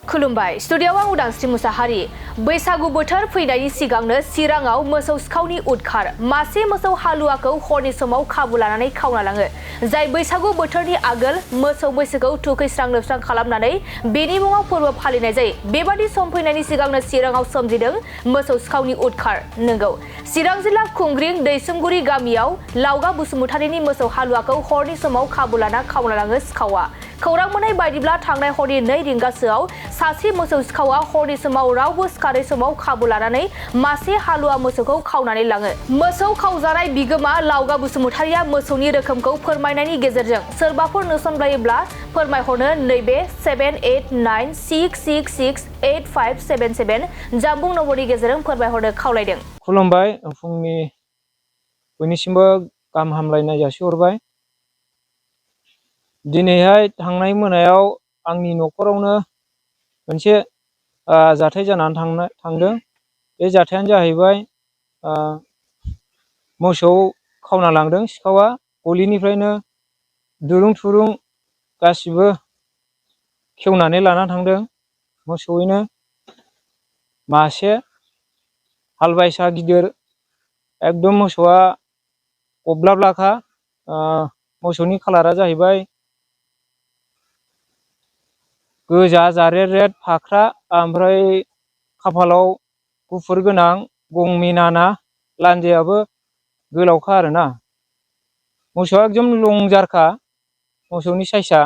खुलुमबाय स्टुडिय'आव आं उदांस्रि मुसाहारि बैसागु बोथोर फैनायनि सिगांनो चिराङाव मोसौ सिखावनि उदखार मासे मोसौ हालुवाखौ हरनि समाव खाबु लानानै खावना लाङो जाय बैसागु बोथोरनि आगोल मोसौ मैसोखौ थुखैस्रां लोबस्रां खालामनानै बेनि मुङाव फोरबो फालिनाय जायो बेबादि सम फैनायनि सिगांनो चिराङाव सोमजिदों मोसौ सिखावनि उदखार नंगौ चिरां जिल्ला खुंग्रिं दैसुमगुरि गामियाव लावगा बसुमतारिनि मोसौ हालुवाखौ हरनि समाव खाबु लाना खावना लाङो सिखावा खौरां मोननाय बायदिब्ला थांनाय हरनि 2 रिंगासोआव सासे मोसौ सिखावा हरनि समाव रावबो सिखारै समाव खाबु लानानै मासे हालुवा मोसौखौ खावनानै लाङो मोसौ खावजानाय बिगोमा लावगा बसुमतारिया मोसौनि रोखोमखौ फोरमायनायनि गेजेरजों सोरबाफोर नुसनबायोब्ला फोरमायहरनो नैबे 7896668577 जानबुं नम्बरनि गेजेरजों फोरमायहरनो खावलायदों। खुलुमबाय फुंनि बयनिसिमबो गाहाम हामलायनाय जासिहरबाय। दिनैहाय थांनाय मोनायाव आंनि न'खरावनो मोनसे जाथाय जानानै थांदों बे जाथायानो जाहैबाय मोसौ खावना लांदों सिखावा गलिनिफ्रायनो दुरुं थुरुं गासिबो खेवनानै लाना थांदों मोसौयैनो मासे हालबायसा गिदिर एकदम मोसौआ गब्लाब्लाखा मोसौनि कालारा जाहैबाय गोजा जारेद फाख्रा ओमफ्राय खाफालाव गुफुर गोनां गं मिनाना लान्जायाबो गोलावखा आरोना मोसौआ एकदम लंजारखा मोसौनि साइसआ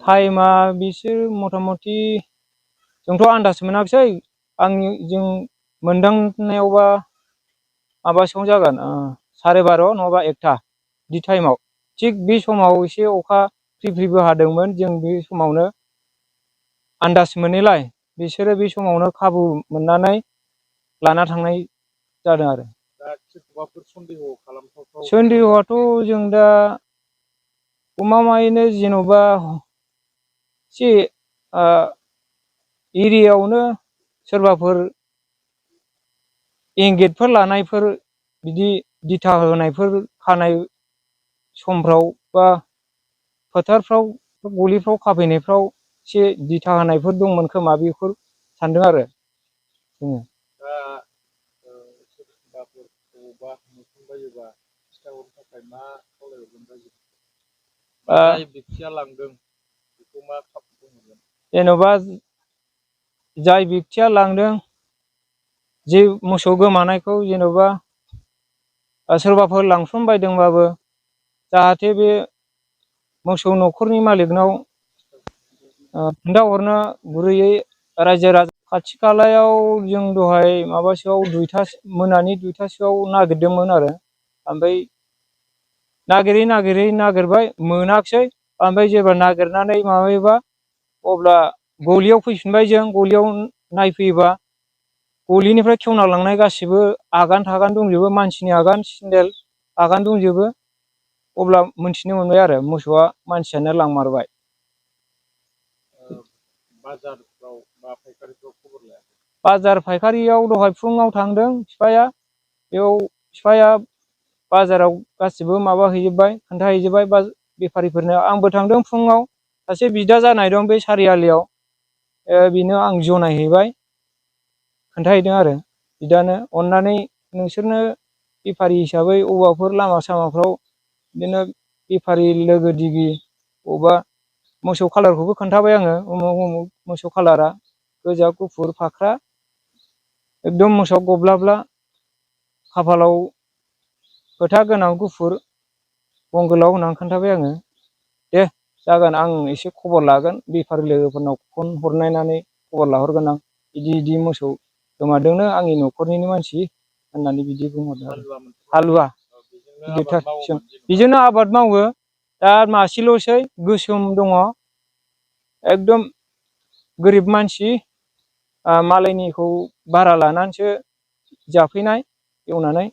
टाइमा बिसोर मथा मथि जोंथ' आन्दाज मोनाखिसै जों मोनदांनायावबा माबासोआव जागोन 12:30 नङाबा 1टा बिदि टाइमाव थिग बे समाव एसे अखा फ्रि फ्रिबो हादोंमोन जों बे समावनो आन्दाज मोनैलाय बिसोरो बे समावनो खाबु मोननानै लाना थांनाय जादों आरो सन्देहआथ' जों दा गमामायैनो जेन'बा एसे एरियायावनो सोरबाफोर इंगितफोर लानायफोर बिदि दिथा होनायफोर खानाय समफ्राव बा फोथारफ्राव गलिफ्राव खाफैनायफ्राव एसे दिथा होनायफोर दंमोन खोमा बेखौ सानदों आरो जोङो। जेन'बा जाय बेक्तिया लांदों जे मोसौ गोमानायखौ जेन'बा सोरबाफोर लांसनबायदोंबाबो जाहाथे बे मोसौ न'खरनि मालिकनाव खोन्थाहरनो गुरैयै रायजो राजा खाथि खालायाव जों दहाय माबासोआव मोनानि 2टासोआव नागिरदोंमोन आरो ओमफ्राय नागिरबाय मोनाखिसै ओमफ्राय जेब्ला नागिरनानै माबायोबा अब्ला गलियाव फैफिनबाय जों गलियाव नायफैयोबा गलिनिफ्राय खेवना लांनाय गासिबो आगान थागान दंजोबो मानसिनि आगान सेन्देल आगान दंजोबो अब्ला मोनथिनो मोनबाय आरो मोसौआ मानसियानो लांमारबाय। बाजार फायखारियाव दहाय फुङाव थांदों बिफाया बेयाव बिफाया बाजाराव गासिबो माबा हैजोब्बाय खोन्थाहैजोब्बाय बेफारिफोरनो आंबो थांदों फुङाव सासे बिदा जानाय दं बे सारियालियाव बेनो आं जनायहैबाय खोन्थाहैदों आरो बिदानो अननानै नोंसोरनो बेफारि हिसाबै अबावबाफोर लामा सामाफ्राव बिदिनो बेफारि लोगो दिगि अबेबा मोसौ कालारखौबो खोन्थाबाय आङो उमुक उमुक मोसौ कालारा गोजा गुफुर फाख्रा एकदम मोसौ गब्लाब्ला खाफालाव फोथा गोनां गुफुर गं गोलाव होननानै खोन्थाबाय आङो दे जागोन आं एसे खबर लागोन बेफारि लोगोफोरनाव फन हरनायनानै खबर लाहरगोन आं बिदि मोसौ गोमादोंनो आंनि न'खरनिनो मानसि होननानै बिदि बुंहरदों आरो हालुवा गिदिरथार बेजोंनो आबाद मावो दा मासेल'सै गोसोम दङ एकदम गोरिब मानसि मालायनिखौ भारा लानानैसो जाफैनाय एवनानै